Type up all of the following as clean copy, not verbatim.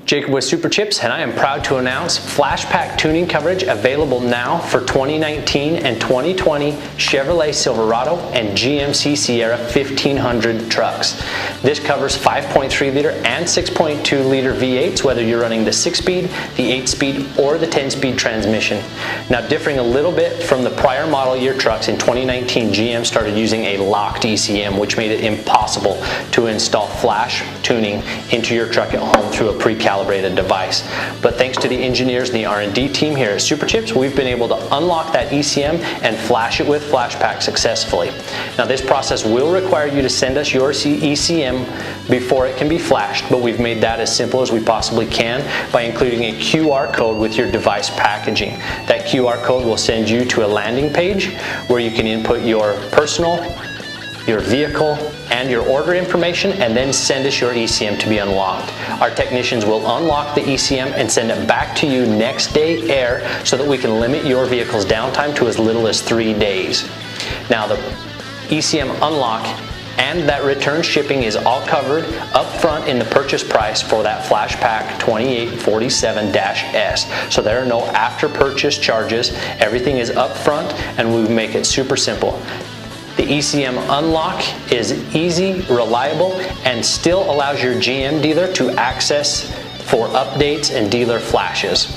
Jacob with Super Chips, and I am proud to announce Flashpaq tuning coverage available now for 2019 and 2020 Chevrolet Silverado and GMC Sierra 1500 trucks. This covers 5.3 liter and 6.2 liter V8s, whether you're running the 6-speed, the 8-speed, or the 10-speed transmission. Now, differing a little bit from the prior model year trucks, in 2019 GM started using a locked ECM, which made it impossible to install flash tuning into your truck at home through a pre-calibrated device. But thanks to the engineers and the R&D team here at Super Chips, we've been able to unlock that ECM and flash it with Flashpaq successfully. Now, this process will require you to send us your ECM before it can be flashed, but we've made that as simple as we possibly can by including a QR code with your device packaging. That QR code will send you to a landing page where you can input your personal, your vehicle, and your order information, and then send us your ECM to be unlocked. Our technicians will unlock the ECM and send it back to you next day air so that we can limit your vehicle's downtime to as little as 3 days. Now, the ECM unlock and that return shipping is all covered up front in the purchase price for that Flashpaq 2847-S. So there are no after purchase charges. Everything is up front, and we make it super simple. The ECM unlock is easy, reliable, and still allows your GM dealer to access for updates and dealer flashes.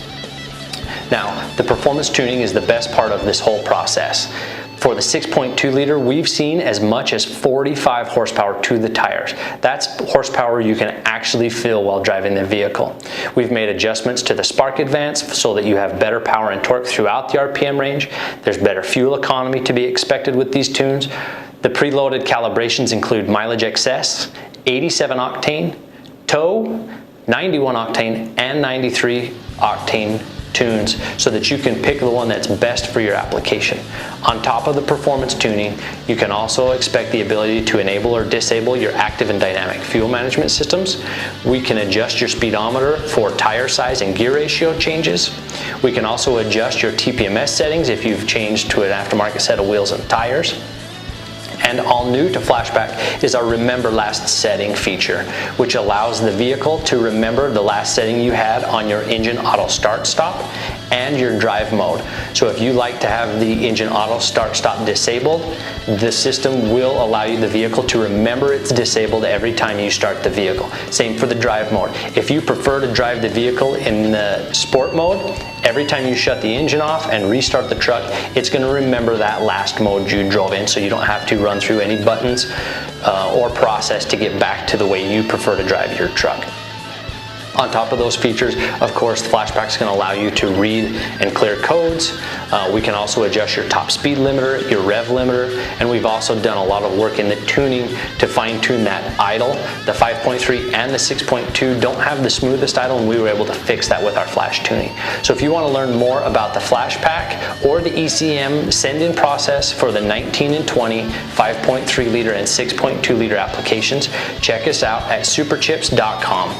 Now, the performance tuning is the best part of this whole process. For the 6.2 liter, we've seen as much as 45 horsepower to the tires. That's horsepower you can actually feel while driving the vehicle. We've made adjustments to the spark advance so that you have better power and torque throughout the RPM range. There's better fuel economy to be expected with these tunes. The preloaded calibrations include mileage excess, 87 octane, tow, 91 octane, and 93 octane tunes so that you can pick the one that's best for your application. On top of the performance tuning, you can also expect the ability to enable or disable your active and dynamic fuel management systems. We can adjust your speedometer for tire size and gear ratio changes. We can also adjust your TPMS settings if you've changed to an aftermarket set of wheels and tires. And all new to Flashpaq is our Remember Last Setting feature, which allows the vehicle to remember the last setting you had on your engine auto start stop and your drive mode. So if you like to have the engine auto start stop disabled, the system will allow you the vehicle to remember it's disabled every time you start the vehicle. Same for the drive mode. If you prefer to drive the vehicle in the sport mode, every time you shut the engine off and restart the truck, it's going to remember that last mode you drove in, so you don't have to run through any buttons or process to get back to the way you prefer to drive your truck. On top of those features, of course, Flashpaq is going to allow you to read and clear codes. We can also adjust your top speed limiter, your rev limiter, and we've also done a lot of work in the tuning to fine tune that idle. The 5.3 and the 6.2 don't have the smoothest idle, and we were able to fix that with our flash tuning. So if you want to learn more about the Flashpaq or the ECM send-in process for the 19 and 20 5.3 liter and 6.2 liter applications, check us out at superchips.com.